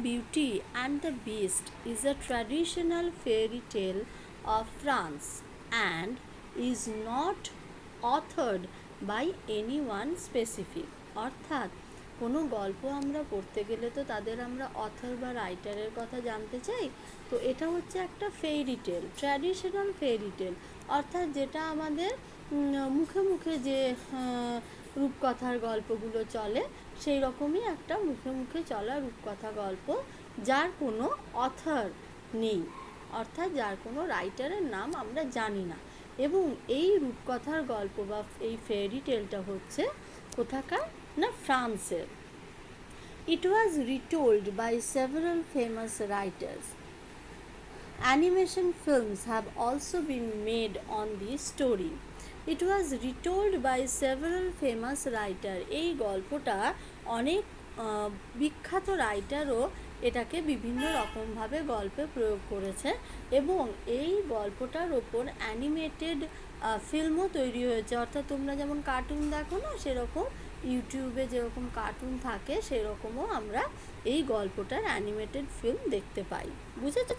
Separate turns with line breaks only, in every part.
Beauty and the Beast is a traditional fairy tale of France and is not authored by anyone specific. অর্থাৎ কোনো গল্প আমরা পড়তে গেলে তো তাদের আমরা অথর বা রাইটারের কথা জানতে চাই। তো এটা হচ্ছে একটা ফেরি টেল, ট্র্যাডিশনাল ফেরি টেল, অর্থাৎ যেটা আমাদের মুখে মুখে যে রূপকথার গল্পগুলো চলে সেই রকমই একটা মুখে মুখে চলা রূপকথা গল্প, যার কোনো অথর নেই, অর্থাৎ যার কোনো রাইটারের নাম আমরা জানি না। এবং এই রূপকথার গল্প বা এই ফেরি টেলটা হচ্ছে কোথাকার না, ফ্রান্সের। It was retold by several famous writers. Animation films have also been made on the story. It was retold by several famous writers. এই গল্পটা অনেক বিখ্যাত রাইটারও এটাকে বিভিন্ন রকমভাবে গল্পে প্রয়োগ করেছে এবং এই গল্পটার ওপর অ্যানিমেটেড ফিল্মও তৈরি হয়েছে। অর্থাৎ তোমরা যেমন কার্টুন দেখো না, সেরকম ইউটিউবে যেরকম কার্টুন থাকে সেরকমও আমরা এই গল্পটার অ্যানিমেটেড ফিল্ম দেখতে পাই। বুঝেছো?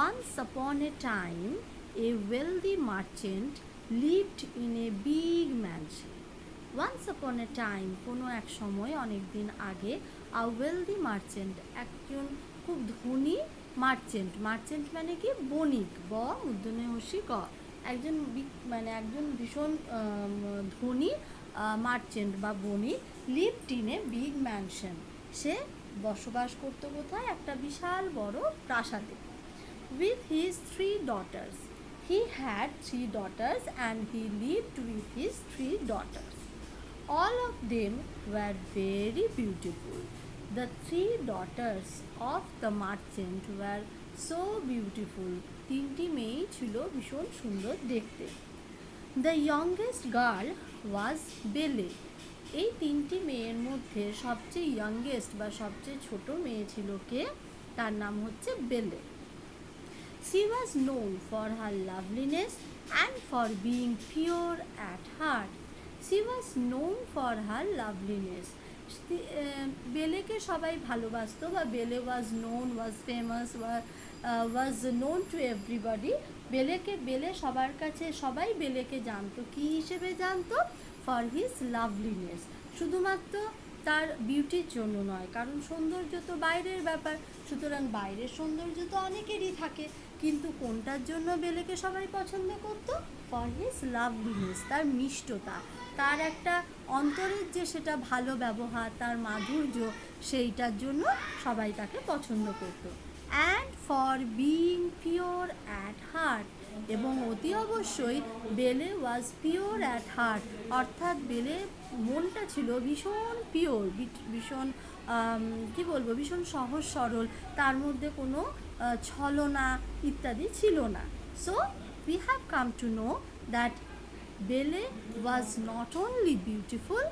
Once upon a time, a wealthy merchant lived in a big mansion. Once upon a time, কোনো এক সময়, অনেক দিন আগে, a wealthy merchant, একজন খুব ধনী মার্চেন্ট। মার্চেন্ট মানে কি? বণিক, ব মূর্ধন্য হস্যি ক। একজন ভীষণ ধনী মার্চেন্ট বা বণিক, lived in a big mansion. সে বসবাস করতো কোথায়? একটা বিশাল বড় প্রাসাদে। With his 3 daughters. He had 3 daughters and he lived with his 3 daughters. All of them were very beautiful. The 3 daughters of the merchant were so beautiful. তিনটি মেয়েই ছিল ভীষণ সুন্দর দেখতে। The youngest girl was Belle. এই তিনটি মেয়ের মধ্যে সবচেয়ে ইয়াংগেস্ট বা সবচেয়ে ছোট মেয়ে ছিল কে? তার নাম হচ্ছে বেলে। She was known for her loveliness and for being pure at heart. She was known for her loveliness. বেলেকে সবাই ভালোবাসতো, বা বেলে was known, was famous, was known to everybody. বেলে সবার কাছে, সবাই বেলেকে জানতো। কী হিসেবে জানতো? For his লাভলিনেস। শুধুমাত্র তার বিউটির জন্য নয়, কারণ সৌন্দর্য তো বাইরের ব্যাপার, সুতরাং বাইরের সৌন্দর্য তো অনেকেরই থাকে, কিন্তু কোনটার জন্য বেলেকে সবাই পছন্দ করতো? ফর হিজ লাভলিনেস, তার মিষ্টতা, তার একটা অন্তরের যে সেটা ভালো ব্যবহার, তার মাধুর্য, সেইটার জন্য সবাই তাকে পছন্দ করতো। And for being pure at heart, এবং অতি অবশ্যই বেলে ওয়াজ পিওর অ্যাট হার্ট, অর্থাৎ বেলে মনটা ছিল ভীষণ পিওর, ভীষণ ভীষণ সহজ সরল, তার মধ্যে কোনো ছলনা ইত্যাদি ছিল না। So we have come to know that Belle was not only beautiful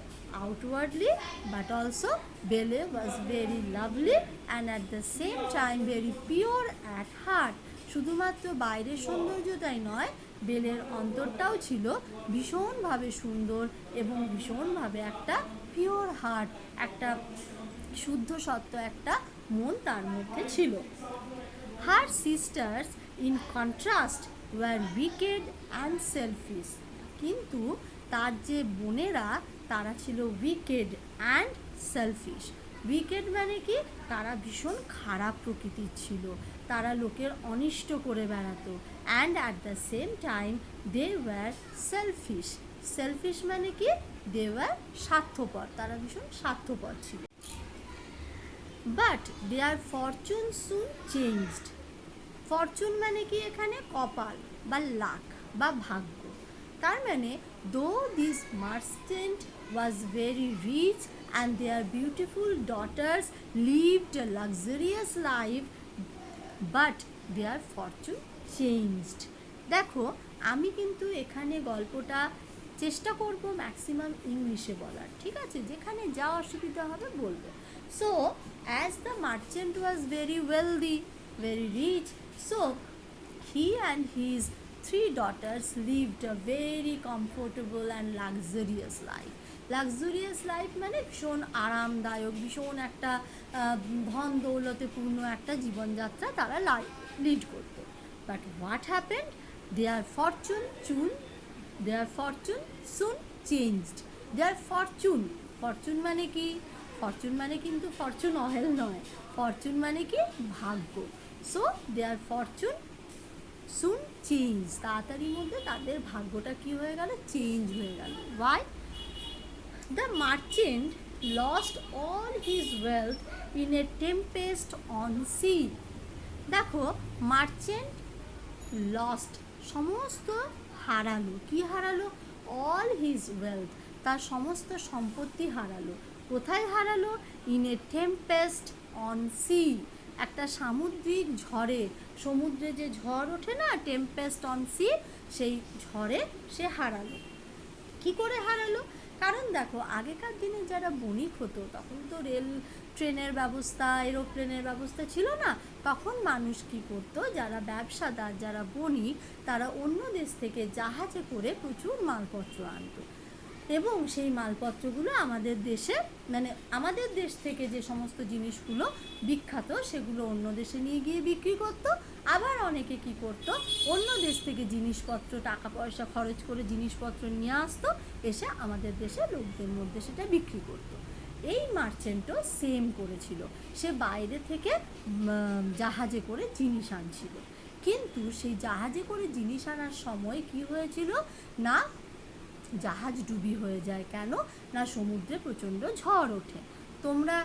outwardly but also Belle was very lovely and at the same time very pure at heart. শুধুমাত্র বাইরের সৌন্দর্যটাই নয়, বেলের অন্তরটাও ছিল ভীষণভাবে সুন্দর এবং ভীষণভাবে একটা পিওর হার্ট, একটা শুদ্ধ সত্য একটা মন তার মধ্যে ছিল। Her sisters in contrast were wicked and selfish. কিন্তু তার যে বোনেরা, তারা ছিল উইকেড অ্যান্ড সেলফিশ। উইকেড মানে কি? তারা ভীষণ খারাপ প্রকৃতির ছিল, তারা লোকের অনিষ্ট করে বেড়াতো। And at the same time they were selfish. Selfish মানে কি? দে ওয়্যার স্বার্থপর, তারা ভীষণ স্বার্থপর ছিল। But their fortune soon changed. Fortune মানে কি? এখানে কপাল বা লাক বা ভাগ্য। তার মানে though this merchant was very rich and their beautiful daughters lived a luxurious life, but their fortune changed. দেখো, আমি কিন্তু এখানে গল্পটা চেষ্টা করব ম্যাক্সিমাম ইংলিশে বলার, ঠিক আছে? যেখানে যা অসুবিধা হবে বলবো। So as the merchant was very wealthy, very rich, so he and his 3 daughters lived a very comfortable and luxurious life. Luxurious life মানে ভীষণ আরামদায়ক, ভীষণ একটা ধন দৌলতেপূর্ণ একটা জীবনযাত্রা তারা লিড করতো। But what happened, their fortune soon changed. Their fortune মানে কি? ফরচুন মানে কিন্তু ফরচুন অয়েল নয়, ফরচুন মানে কি ভাগ্য। So their fortune soon change, তাড়াতাড়ির মধ্যে তাদের ভাগ্যটা কি হয়ে গেল? চেঞ্জ হয়ে গেল। Why? The merchant lost all his wealth in a tempest on sea. দেখো, মার্চেন্ট লস্ট সমস্ত হারালো। কি হারালো? অল হিজ ওয়েলথ, তার সমস্ত সম্পত্তি হারালো। কোথায় হারালো? In a tempest on sea, একটা সামুদ্রিক ঝড়ে, সমুদ্রে যে ঝড় ওঠে না, টেম্পেস্ট অন সি, সেই ঝড়ে সে হারালো। কি করে হারালো? কারণ দেখো, আগেকার দিনে যারা বণিক হতো তখন তো রেল ট্রেনের ব্যবস্থা, এরোপ্লেনের ব্যবস্থা ছিল না। তখন মানুষ কি করতো, যারা ব্যবসাদার, যারা বণিক, তারা অন্য দেশ থেকে জাহাজে করে প্রচুর মালপত্র আনতো এবং সেই মালপত্রগুলো আমাদের দেশে, মানে আমাদের দেশ থেকে যে সমস্ত জিনিসগুলো বিখ্যাত সেগুলো অন্য দেশে নিয়ে গিয়ে বিক্রি করতো। আবার অনেকে কি করতো, অন্য দেশ থেকে জিনিসপত্র, টাকা পয়সা খরচ করে জিনিসপত্র নিয়ে আসতো, এসে আমাদের দেশে লোকদের মধ্যে সেটা বিক্রি করতো। এই মার্চেন্টও সেম করেছিল, সে বাইরে থেকে জাহাজে করে জিনিস আনছিল। কিন্তু সেই জাহাজে করে জিনিস আনার সময় কি হয়েছিল না, জাহাজ ডুবি হয়ে যায়। কেন না, সমুদ্রে প্রচণ্ড ঝড় ওঠে। তোমরা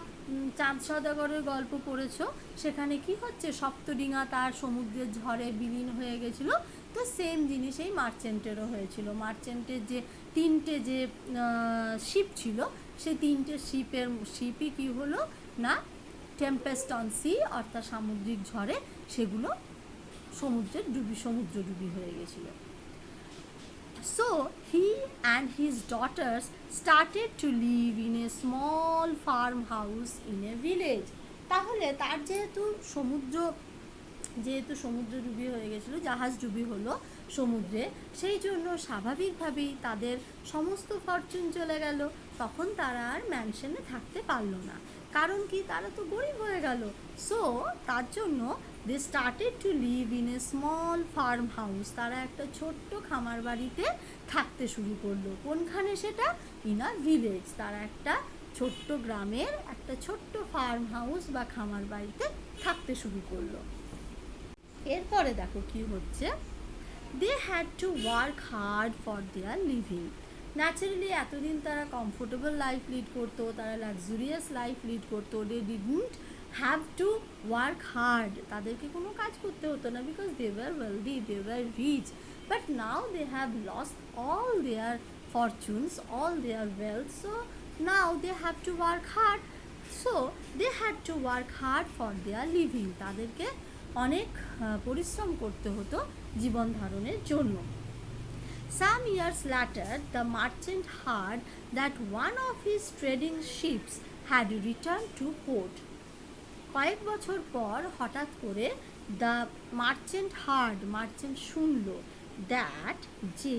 চাঁদ সওদাগরের গল্প পড়েছো, সেখানে কি হচ্ছে, সপ্তডিঙা তার সমুদ্রের ঝড়ে বিলীন হয়ে গেছিলো। তো সেম জিনিস এই মার্চেন্টেরও হয়েছিল। মার্চেন্টের যে তিনটে যে শিপ ছিল, সেই তিনটে শিপই কি হলো না, টেম্পেস্ট অন সি অর্থাৎ সামুদ্রিক ঝড়ে সেগুলো সমুদ্র ডুবি হয়ে গেছিলো। So he and his daughters started to live in a small farmhouse in a village. তাহলে তার যেহেতু সমুদ্র ডুবি হয়ে গেছিলো, জাহাজ ডুবি হলো সমুদ্রে, সেই জন্য স্বাভাবিকভাবেই তাদের সমস্ত ফরচুন চলে গেল। তখন তারা আর ম্যানশনে থাকতে পারলো না। কারণ কি, তারা তো গরিব হয়ে গেল। সো তার জন্য they started to live in a small farm house, তারা একটা ছোট্ট খামার বাড়িতে থাকতে শুরু করলো। কোনখানে সেটা? ইন আ ভিলেজ, তারা একটা ছোট্ট গ্রামের একটা ছোট্ট ফার্ম হাউস বা খামার বাড়িতে থাকতে শুরু করলো। এরপরে দেখো কি হচ্ছে, they had to work hard for their living. Naturally এতদিন তারা কমফোর্টেবল লাইফ লিড করতো, তারা লাক্সুরিয়াস লাইফ লিড করতো। They didn't have to work hard, তাদেরকে কোনো কাজ করতে হতো না, because they were wealthy, they were rich. But now they have lost all their fortunes, all their wealth, so now they have to work hard. So they had to work hard for their living, তাদেরকে অনেক পরিশ্রম করতে হতো জীবন ধারণের জন্য। Some years later, the merchant heard that one of his trading ships had returned to port. কয়েক বছর পর হঠাৎ করে মার্চেন্ট শুনল দ্যাট যে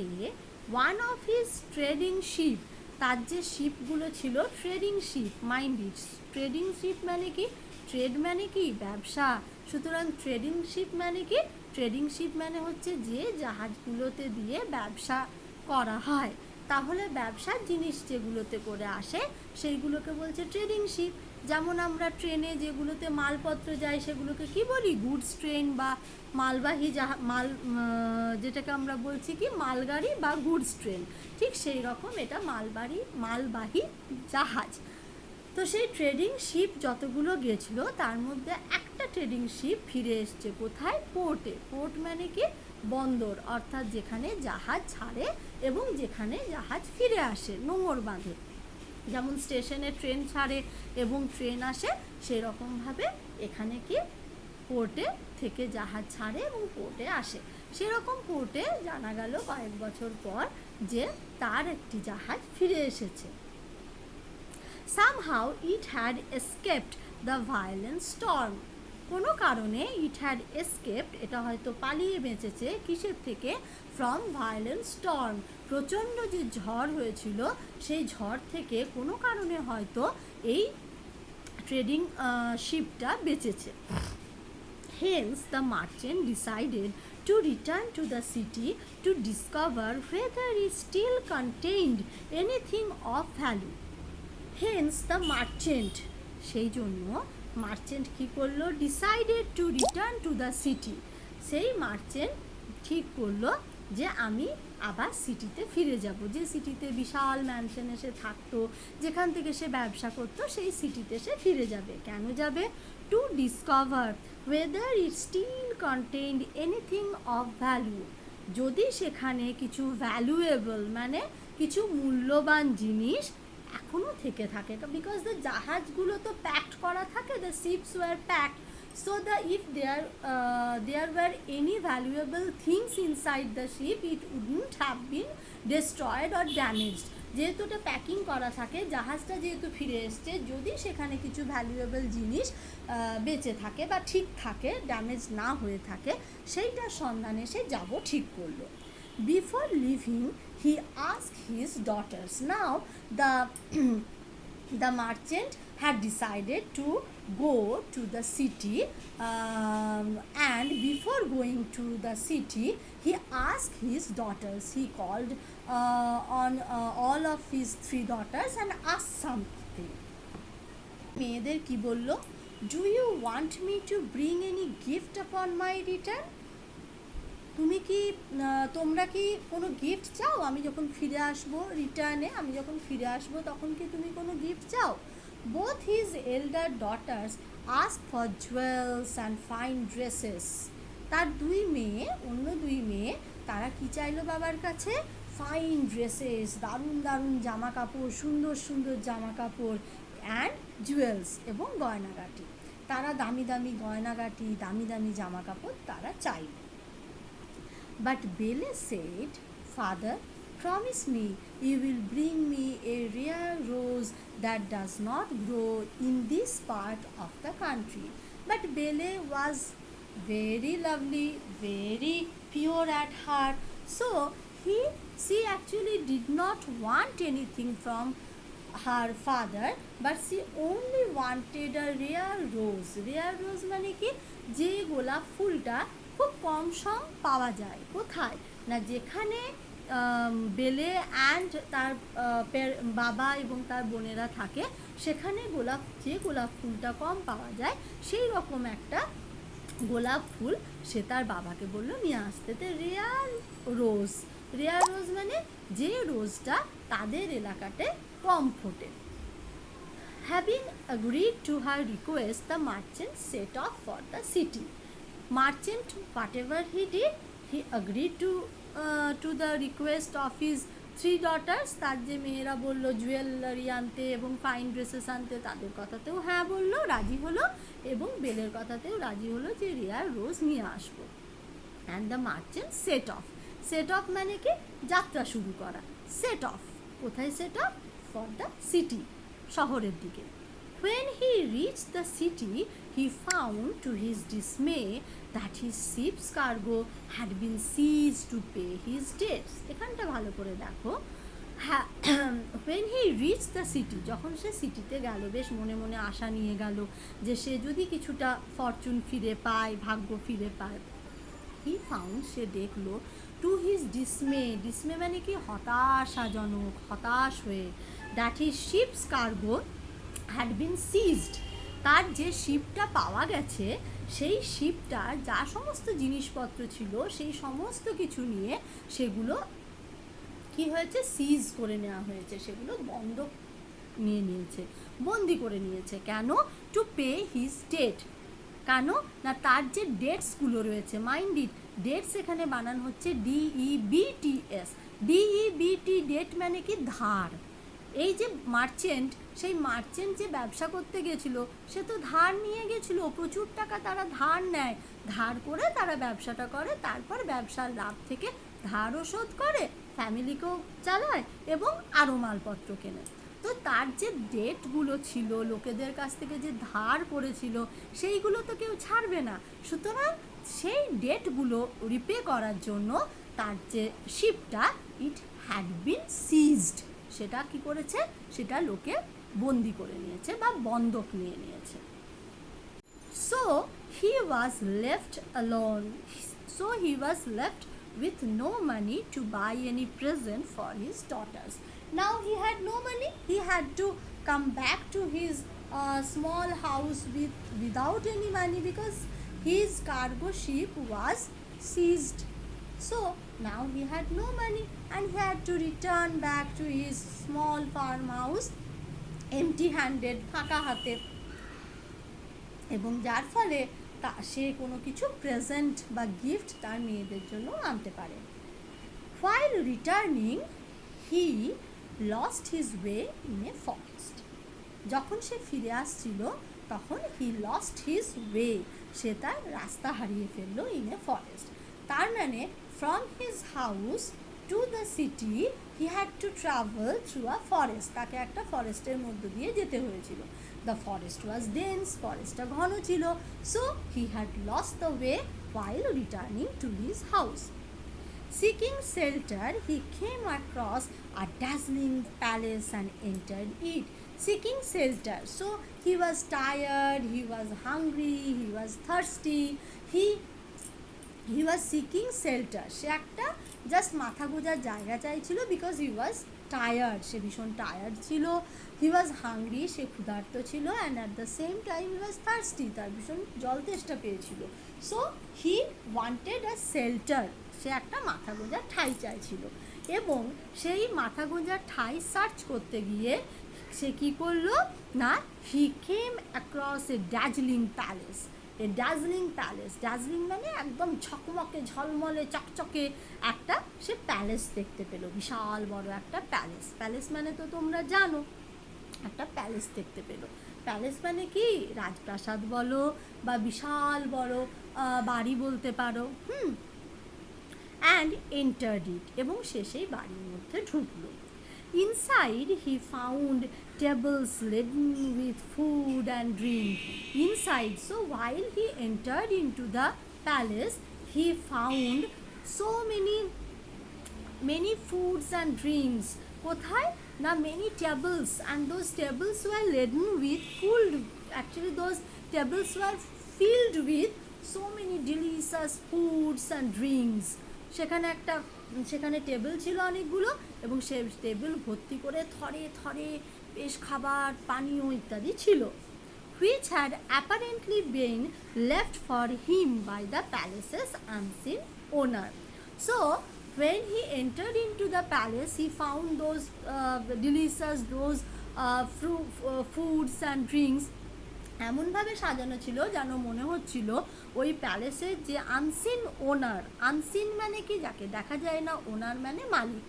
one of his trading ship, তার যে শিপগুলো ছিল trading ship, mind it, trading ship মানে কি, ট্রেড মানে কি ব্যবসা, সুতরাং ট্রেডিং শিপ মানে কি, ট্রেডিং শিপ মানে হচ্ছে যে জাহাজগুলোতে দিয়ে ব্যবসা করা হয়। তাহলে ব্যবসার জিনিস যেগুলোতে করে আসে সেইগুলোকে বলছে ট্রেডিং শিপ। যেমন আমরা ট্রেনে যেগুলোতে মালপত্র যায় সেগুলোকে কি বলি, গুডস ট্রেন বা মালবাহী যেটাকে আমরা বলছি কি মালগাড়ি বা গুডস ট্রেন, ঠিক সেই রকম এটা মালবাহী জাহাজ। তো সেই ট্রেডিং শিপ যতগুলো গেছিল তার মধ্যে একটা ট্রেডিং শিপ ফিরে এসছে কোথায়, পোর্টে। পোর্ট মানে কি বন্দর, অর্থাৎ যেখানে জাহাজ ছাড়ে এবং যেখানে জাহাজ ফিরে আসে, নোঙর বাঁধে। যেমন স্টেশনে ট্রেন ছাড়ে এবং ট্রেন আসে, সেরকমভাবে এখানে কি পোর্টে থেকে জাহাজ ছাড়ে এবং পোর্টে আসে। সেরকম পোর্টে জানা গেল কয়েক বছর পর যে তার একটি জাহাজ ফিরে এসেছে। Somehow it had escaped the violent storm. কোনো কারণে ইট হ্যাড এসকেপড, এটা হয়তো পালিয়ে বেঁচেছে কিসের থেকে, ফ্রম ভায়োলেন্ট স্টর্ম, প্রচণ্ড যে ঝড় হয়েছিল সেই ঝড় থেকে কোনো কারণে হয়তো এই trading শিপটা বেঁচেছে। Hence, the merchant decided to return to the city to discover whether it still contained anything of value. Hence, the merchant, সেই জন্য মার্চেন্ট কী করলো, decided to return to the city, সেই মার্চেন্ট ঠিক করলো যে আমি আবার সিটিতে ফিরে যাব, যে সিটিতে বিশাল ম্যানশনে সে থাকতো, যেখান থেকে সে ব্যবসা করতো, সেই সিটিতে সে ফিরে যাবে। কেন যাবে? To discover whether it still contained anything of value, যদি সেখানে কিছু ভ্যালুয়েবল মানে কিছু মূল্যবান জিনিস এখনও থেকে থাকে, বিকজ দ্য জাহাজগুলো তো প্যাকড করা থাকে, the ships were packed, so that if there were any valuable things inside the ship, it wouldn't have been destroyed or damaged. যেহেতু এটা প্যাকিং করা থাকে, জাহাজটা যেহেতু ফিরে এসছে, যদি সেখানে কিছু ভ্যালুয়েবল জিনিস বেঁচে থাকে বা ঠিক থাকে, ড্যামেজ না হয়ে থাকে, সেইটার সন্ধানে সে যাব ঠিক করলো। Before living he asked his daughters, now the merchant had decided to go to the city, and before going to the city he asked his daughters, he called on all of his 3 daughters and asked something. মেয়েদের কি বলল? Do you want me to bring any gift upon my return? তোমরা কি কোনো gift চাও? আমি যখন ফিরে আসবো রিটার্নে, আমি যখন ফিরে আসবো তখন কি তুমি কোনো গিফট চাও? Both his elder daughters asked for jewels and fine dresses. তার অন্য দুই মেয়ে তারা কি চাইলো বাবার কাছে? ফাইন ড্রেসেস, দারুণ দারুণ জামা কাপড়, সুন্দর সুন্দর জামা কাপড়, অ্যান্ড জুয়েলস, এবং গয়নাগাটি। তারা দামি দামি গয়নাগাটি, দামি দামি জামা কাপড় তারা চাইল। But Bele said, Father, promise me you will bring me a rare rose that does not grow in this part of the country. But Bele was very lovely, very pure at heart, so she actually did not want anything from her father, but she only wanted a rare rose. Rare rose মানে কি? যে গোলাপ ফুলটা খুব কম সম পাওয়া যায়। কোথায়? না যেখানে বেলে অ্যান্ড তার বাবা এবং তার বোনেরা থাকে, সেখানে যে গোলাপ ফুলটা কম পাওয়া যায়, সেই রকম একটা গোলাপ ফুল সে তার বাবাকে বললো নিয়ে আসতে। তো রেয়ার রোজ মানে যে রোজটা তাদের এলাকাতে কম ফোটে। Having agreed to her request, the merchant set off for the city. Merchant, whatever he did, he agreed to the request of his 3 daughters. তার যে মেয়েরা বললো জুয়েলারি আনতে এবং ফাইন ড্রেসেস আনতে, তাদের কথাতেও হ্যাঁ বললো, রাজি হলো, এবং বেলের কথাতেও রাজি হলো যে রেয়ার রোজ নিয়ে আসবো। And the merchant set of মানে কি? যাত্রা শুরু করা। সেট অফ কোথায়? Set of for the city, শহরের দিকে। When he reached the city, he found to his dismay that his ship's cargo had been seized to pay his debts. এখানটা ভালো করে দেখো। When he reached the city, যখন সে সিটিতে গেল, বেশ মনে মনে আশা নিয়ে গেল যে সে যদি কিছুটা ফরচুন ফিরে পায়, ভাগ্য ফিরে পায়, he found, সে দেখলো, to his dismay মানে কি? হতাশাজনক, হতাশ হয়ে, that his ship's cargo had been seized, তার যে শিপটা পাওয়া গেছে, সেই শিপটা যা সমস্ত জিনিসপত্র ছিল সেই সমস্ত কিছু নিয়ে সেগুলো কি হয়েছে? সিজ করে নেওয়া হয়েছে, সেগুলো বন্দি করে নিয়েছে। কেন? To pay his debt. কেন না তার যে ডেটসগুলো রয়েছে, মাইন্ড ইট, ডেটস এখানে বানান হচ্ছে DEBTS, ডেট মানে কি? ধার। এই যে মার্চেন্ট, সেই মার্চেন্ট যে ব্যবসা করতে গেছিল, সে তো ধার নিয়ে গেছিল, প্রচুর টাকা তারা ধার নেয়, ধার করে তারা ব্যবসাটা করে, তারপর ব্যবসার লাভ থেকে ধারও শোধ করে, ফ্যামিলিকেও চালায় এবং আরও মালপত্র কেনে। তো তার যে ডেটগুলো ছিল, লোকেদের কাছ থেকে যে ধার করেছিল, সেইগুলো তো কেউ ছাড়বে না। সুতরাং সেই ডেটগুলো রিপে করার জন্য তার যে শিপটা, ইট হ্যাড বিন সিজড, সেটা কি করেছে, সেটা লোকে বন্দি করে নিয়েছে বা বন্ধক নিয়ে নিয়েছে। So he was left alone. So he was left with no money to buy any present for his daughters. Now he had no money. He had to come back to his small house without any money because his cargo ship was seized. So now he had no money and he had to return back to his small farmhouse empty-handed, ফাঁকা হাতে, এবং যার ফলে সে কোনো কিছু present বা gift তার মেয়েদের জন্য আনতে পারে। While returning, he lost his way in a forest. যখন সে ফিরে আসছিল তখন he lost his way, সে তার রাস্তা হারিয়ে ফেললো in a forest। তার মানে from his house to the city he had to travel through a forest, তাকে একটা ফরেস্টের মধ্য দিয়ে যেতে হয়েছিল। The forest was dense, ফরেস্টটা ঘন ছিল, so he had lost the way while returning to his house. Seeking shelter, he came across a dazzling palace and entered it. Seeking shelter, so he was tired, he was hungry, he was thirsty, he was seeking shelter. সে একটা just মাথা গোজার জায়গা চাইছিল, because he was tired, সে ভীষণ tired ছিল। হি ওয়াজ hungry, সে ক্ষুধার্ত ছিল, and at the same time he was thirsty, তার ভীষণ জল তেষ্টা পেয়েছিল। So he wanted a shelter, সে একটা মাথা গোজার ঠাঁই চাইছিল, এবং সেই মাথা গোজার ঠাঁই সার্চ করতে গিয়ে সে কী করলো না, হি কেম অ্যাক্রস এ দার্জিলিং প্যালেস। এ দার্জিলিং প্যালেস, দার্জিলিং মানে একদম ঝকমকে ঝলমলে চকচকে একটা সে প্যালেস দেখতে পেলো, বিশাল বড় একটা প্যালেস। প্যালেস মানে তো তোমরা জানো, একটা প্যালেস দেখতে পেলো। প্যালেস মানে কি, রাজপ্রাসাদ বলো বা বিশাল বড় বাড়ি বলতে পারো। অ্যান্ড এন্টার্ড ইট, এবং সে সেই বাড়ির মধ্যে ঢুকলো। Inside he found tables laden with food and drink. Inside, so while he entered into the palace, he found so many foods and drinks. কোথায় না, many tables, and those tables were laden with food. Actually those tables were filled with so many delicious foods and drinks. সেখানে table ছিল অনেকগুলো, এবং সে table ভর্তি করে থরে থরে বেশ খাবার, পানীয় ইত্যাদি ছিল। which had apparently been left for him by the palace's unseen owner. So when he entered into the palace, he found those delicious, those foods and drinks এমনভাবে সাজানো ছিল যেন মনে হচ্ছিল ওই প্যালেসের যে আনসিন ওনার, আনসিন মানে কি, যাকে দেখা যায় না, ওনার মানে মালিক,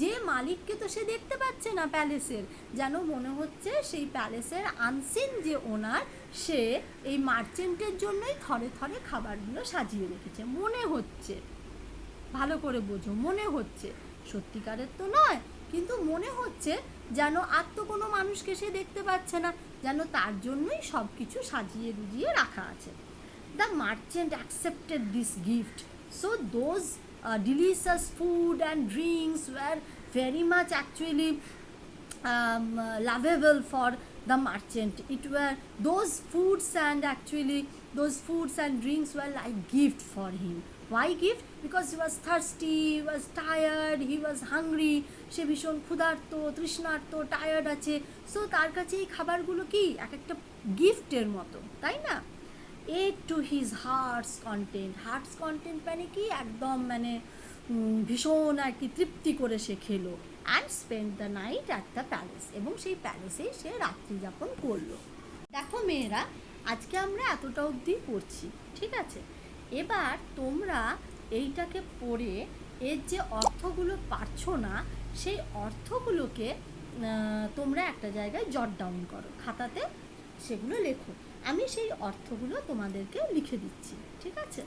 যে মালিককে তো সে দেখতে পাচ্ছে না প্যালেসের, যেন মনে হচ্ছে সেই প্যালেসের আনসিন যে ওনার, সে এই মার্চেন্টের জন্যই থরে থরে খাবারগুলো সাজিয়ে রেখেছে। মনে হচ্ছে, ভালো করে বোঝো, মনে হচ্ছে, সত্যিকারের তো নয়, কিন্তু মনে হচ্ছে যেন আর তো কোনো মানুষকে সে দেখতে পাচ্ছে না, যেন তার জন্যই সব কিছু সাজিয়ে গুজিয়ে রাখা আছে। The merchant accepted this gift, so those delicious food and drinks were very much actually lovable for the merchant. It were those foods and drinks were like gift for him. Why gift? Because he was thirsty, he was tired, he was hungry. সে ভীষণ ক্ষুধার্ত, তৃষ্ণার্ত, tired আছে। So তার কাছে এই খাবারগুলো কি এক একটা গিফটের মতো, তাই না? ate to his heart's content. Heart's content মানে কি, একদম মানে ভীষণ আর কি তৃপ্তি করে সে খেলো। And spend the night at the palace, এবং সেই প্যালেসেই সে রাত্রি যাপন করলো। দেখো মেয়েরা, আজকে আমরা এতটা অবধি পড়ছি, ঠিক আছে? এবার তোমরা এইটাকে পড়ে এর যে অর্থগুলো পারছো না, সেই অর্থগুলোকে তোমরা একটা জায়গায় জট ডাউন করো, খাতাতে সেগুলো লেখো। আমি সেই অর্থগুলো তোমাদেরকে লিখে দিচ্ছি, ঠিক আছে?